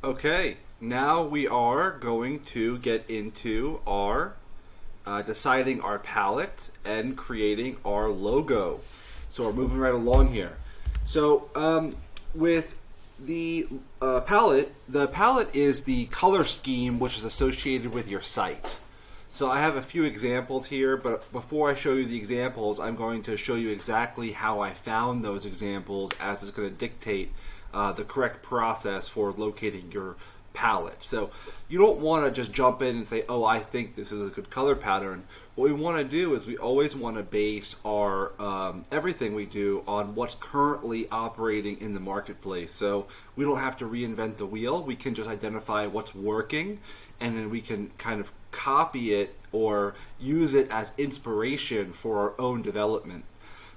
Okay, now we are going to get into our deciding our palette and creating our logo. So we're moving right along here. So with the palette is the color scheme which is associated with your site. So I have a few examples here, but before I show you the examples, I'm going to show you exactly how I found those examples, as it's going to dictate the correct process for locating your palette. So you don't want to just jump in and say, oh, I think this is a good color pattern. What we want to do is we always want to base our everything we do on what's currently operating in the marketplace. So we don't have to reinvent the wheel. We can just identify what's working, and then we can kind of copy it or use it as inspiration for our own development.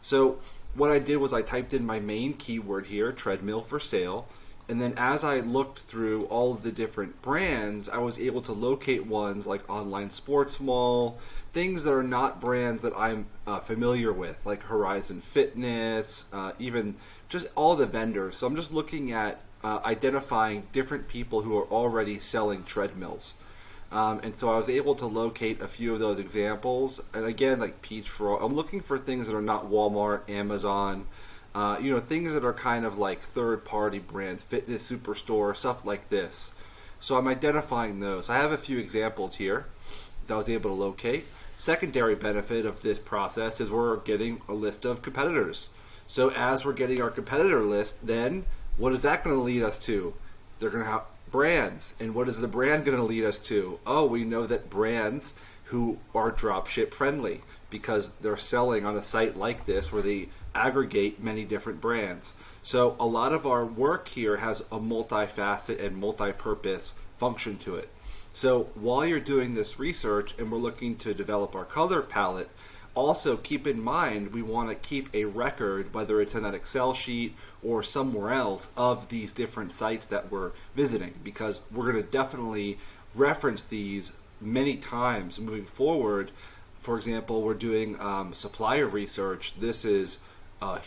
So what I did was I typed in my main keyword here, treadmill for sale, and then as I looked through all of the different brands, I was able to locate ones like Online Sports Mall, things that are not brands that I'm familiar with, like Horizon Fitness, even just all the vendors. So I'm just looking at identifying different people who are already selling treadmills. And so I was able to locate a few of those examples. And again, like Peach for All, I'm looking for things that are not Walmart, Amazon, things that are kind of like third-party brands, Fitness Superstore, stuff like this. So I'm identifying those. I have a few examples here that I was able to locate. Secondary benefit of this process is we're getting a list of competitors. So as we're getting our competitor list, then what is that going to lead us to? They're going to have brands. And what is the brand going to lead us to? Oh, we know that brands who are dropship friendly, because they're selling on a site like this where they aggregate many different brands. So a lot of our work here has a multifaceted and multi-purpose function to it. So while you're doing this research and we're looking to develop our color palette, also keep in mind we want to keep a record, whether it's in that Excel sheet or somewhere else, of these different sites that we're visiting, because we're going to definitely reference these many times moving forward. For example, we're doing supplier research. This is a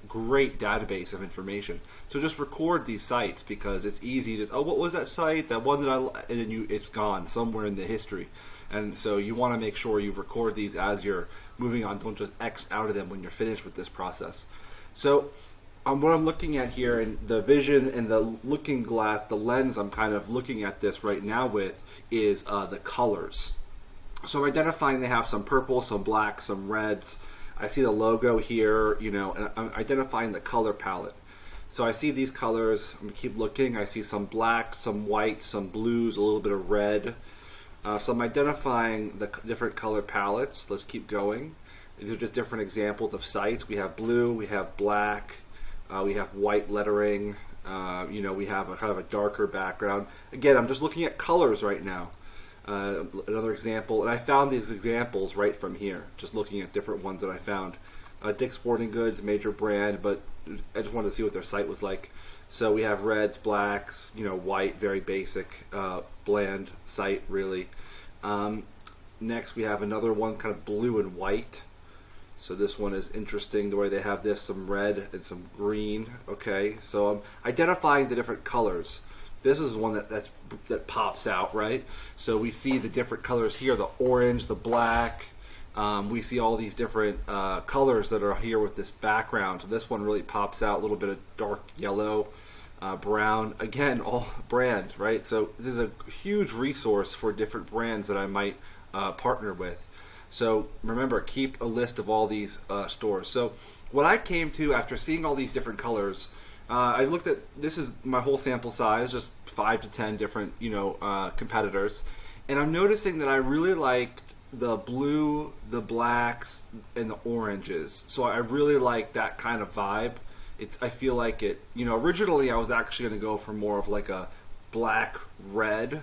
great database of information. So just record these sites, because it's easy to, oh, what was that site? That one that and then it's gone somewhere in the history. And so you want to make sure you record these as you're moving on. Don't just X out of them when you're finished with this process. So what I'm looking at here, and the vision and the looking glass, the lens I'm kind of looking at this right now with, is the colors. So I'm identifying they have some purple, some black, some reds. I see the logo here, and I'm identifying the color palette. So I see these colors. I'm going to keep looking. I see some black, some white, some blues, a little bit of red. So I'm identifying the different color palettes. Let's keep going. These are just different examples of sites. We have blue, we have black, we have white lettering. We have a kind of a darker background. Again, I'm just looking at colors right now. Another example, and I found these examples right from here, just looking at different ones that I found. Dick's Sporting Goods, major brand, but I just wanted to see what their site was like. So we have reds, blacks, white, very basic, bland site, really. Next, we have another one, kind of blue and white. So this one is interesting, the way they have this, some red and some green. Okay, so I'm identifying the different colors. This is one that pops out, right? So we see the different colors here, the orange, the black. We see all these different colors that are here with this background. So this one really pops out, a little bit of dark yellow, brown. Again, all brand, right? So this is a huge resource for different brands that I might partner with. So remember, keep a list of all these stores. So what I came to after seeing all these different colors, I looked at, this is my whole sample size, just 5 to 10 different, competitors. And I'm noticing that I really liked the blue, the blacks, and the oranges. So I really like that kind of vibe. I feel like it, originally I was actually going to go for more of like a black red.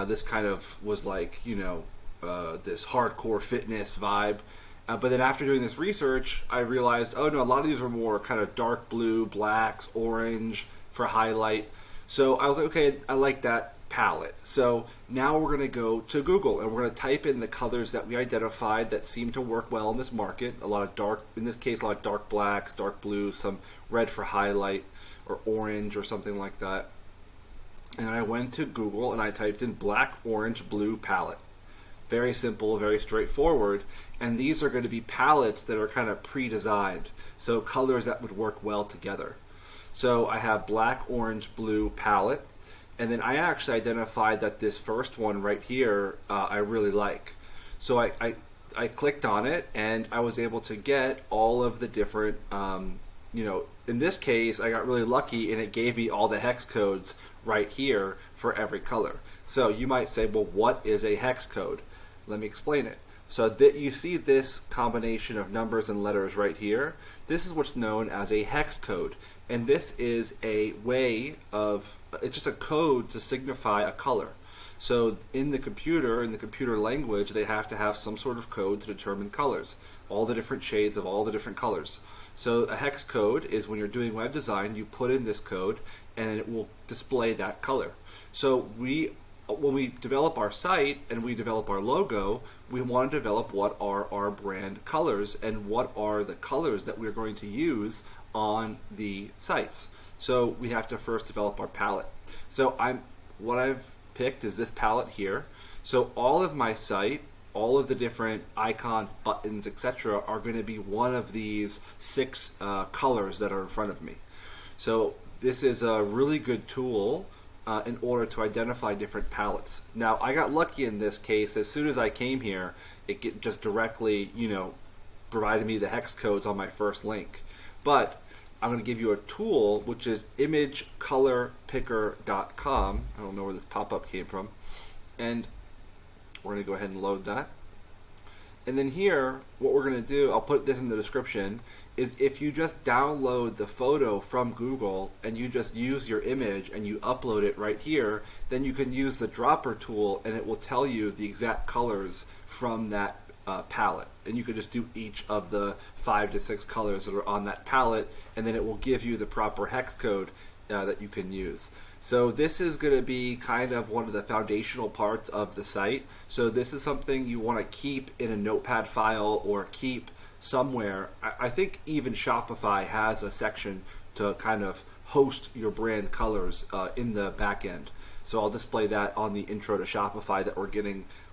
This kind of was like, this hardcore fitness vibe. But then after doing this research, I realized, oh no, a lot of these were more kind of dark blue, blacks, orange for highlight. So I was like, okay, I like that palette. So now we're going to go to Google and we're going to type in the colors that we identified that seem to work well in this market. A lot of dark, in this case, a lot of dark blacks, dark blues, some red for highlight, or orange or something like that. and I went to Google and I typed in black, orange, blue palette. Very simple, very straightforward. And these are going to be palettes that are kind of pre-designed, so colors that would work well together. So I have black, orange, blue palette, and then I actually identified that this first one right here I really like. So I clicked on it, and I was able to get all of the different, in this case, I got really lucky, and it gave me all the hex codes right here for every color. So you might say, well, what is a hex code? Let me explain it. So that you see this combination of numbers and letters right here, this is what's known as a hex code. And this is a way of, it's just a code to signify a color. So in the computer language, they have to have some sort of code to determine colors, all the different shades of all the different colors. So a hex code is when you're doing web design, you put in this code and it will display that color. So when we develop our site and we develop our logo, we want to develop what are our brand colors and what are the colors that we're going to use on the sites. So we have to first develop our palette. So what I've picked is this palette here. So all of my site, all of the different icons, buttons, etc. are going to be one of these 6 colors that are in front of me. So this is a really good tool in order to identify different palettes. Now, I got lucky in this case. As soon as I came here, it just directly, provided me the hex codes on my first link. But I'm going to give you a tool, which is imagecolorpicker.com. I don't know where this pop-up came from. And we're going to go ahead and load that. And then here, what we're going to do, I'll put this in the description, is if you just download the photo from Google and you just use your image and you upload it right here, then you can use the dropper tool and it will tell you the exact colors from that palette. And you can just do each of the 5 to 6 colors that are on that palette, and then it will give you the proper hex code that you can use. So this is going to be kind of one of the foundational parts of the site. So this is something you want to keep in a notepad file or keep somewhere. I think even Shopify has a section to kind of host your brand colors in the back end. So I'll display that on the intro to Shopify that we're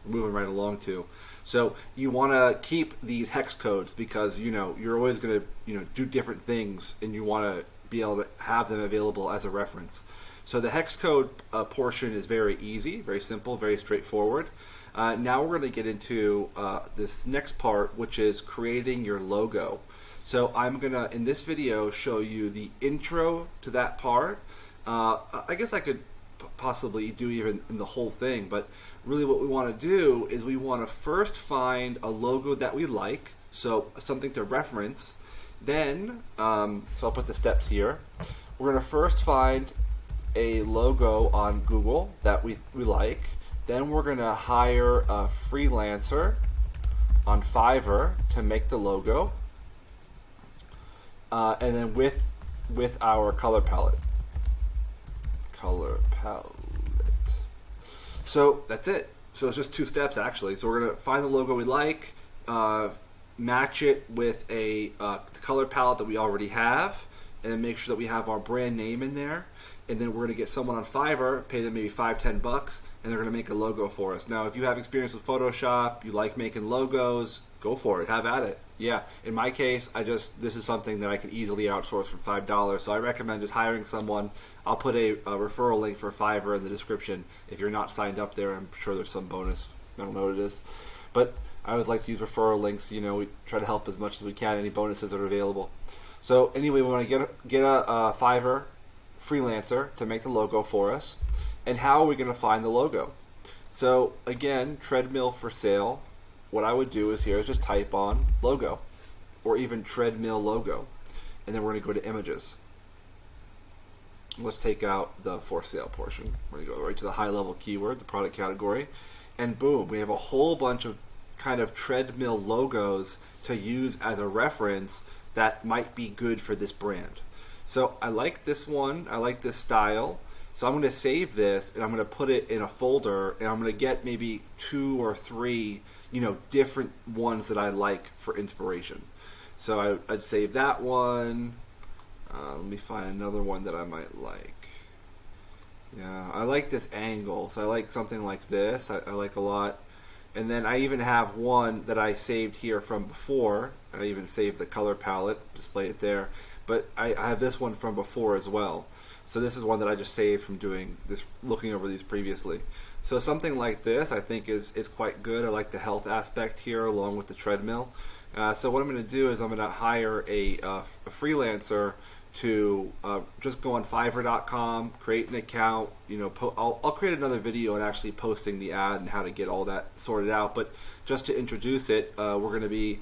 moving right along to. So you want to keep these hex codes because you're always going to do different things, and you want to be able to have them available as a reference. So the hex code portion is very easy, very simple, very straightforward. Now we're going to get into this next part, which is creating your logo. So I'm going to, in this video, show you the intro to that part. I guess I could possibly do even in the whole thing, but really what we want to do is we want to first find a logo that we like, so something to reference. Then, so I'll put the steps here. We're going to first find a logo on Google that we like. Then we're going to hire a freelancer on Fiverr to make the logo, and then with our color palette. So that's it. So it's just 2 steps actually. So we're going to find the logo we like, match it with a color palette that we already have, and then make sure that we have our brand name in there. And then we're going to get someone on Fiverr, pay them maybe $5-10, and they're going to make a logo for us. Now, if you have experience with Photoshop, you like making logos, go for it. Have at it. Yeah. In my case, this is something that I could easily outsource for $5. So I recommend just hiring someone. I'll put a referral link for Fiverr in the description. If you're not signed up there, I'm sure there's some bonus. I don't know what it is. But I always like to use referral links. We try to help as much as we can, any bonuses that are available. So anyway, we want to get a Fiverr freelancer to make the logo for us. And how are we going to find the logo? So again, treadmill for sale. What I would do is just type on logo or even treadmill logo, and then we're going to go to images. Let's take out the for sale portion. We're going to go right to the high level keyword, the product category, and boom, we have a whole bunch of kind of treadmill logos to use as a reference that might be good for this brand. So I like this one, I like this style. So I'm going to save this and I'm going to put it in a folder, and I'm going to get maybe 2 or 3, different ones that I like for inspiration. So I'd save that one. Let me find another one that I might like. Yeah, I like this angle, so I like something like this. I like a lot. And then I even have one that I saved here from before. I even saved the color palette, display it there. But I have this one from before as well. So this is one that I just saved from doing this, looking over these previously. So something like this I think is quite good. I like the health aspect here along with the treadmill. So what I'm going to do is I'm going to hire a freelancer to just go on Fiverr.com, create an account. I'll create another video on actually posting the ad and how to get all that sorted out. But just to introduce it, we're going to be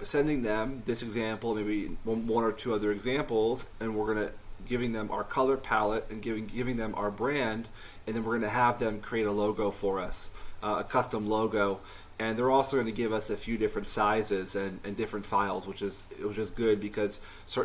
sending them this example, maybe one or two other examples, and we're going to giving them our color palette and giving them our brand, and then we're going to have them create a logo for us, a custom logo. And they're also going to give us a few different sizes and different files, which is good because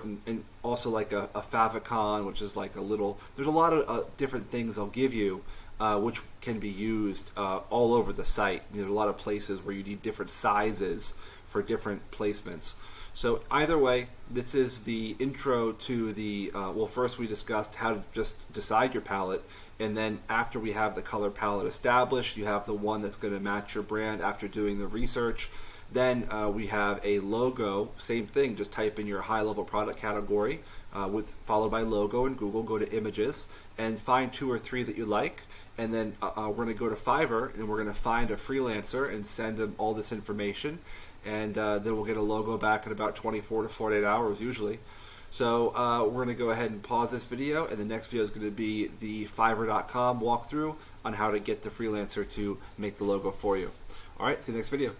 and also like a favicon, which is like there's a lot of different things they'll give you, which can be used all over the site. There's a lot of places where you need different sizes for different placements. So either way, this is the intro to the, first we discussed how to just decide your palette, and then after we have the color palette established, you have the one that's going to match your brand after doing the research. Then we have a logo, same thing, just type in your high-level product category, followed by logo in Google, go to images, and find 2 or 3 that you like. And then we're going to go to Fiverr, and we're going to find a freelancer and send them all this information. And then we'll get a logo back in about 24 to 48 hours usually. So we're going to go ahead and pause this video, and the next video is going to be the Fiverr.com walkthrough on how to get the freelancer to make the logo for you. All right, see you next video.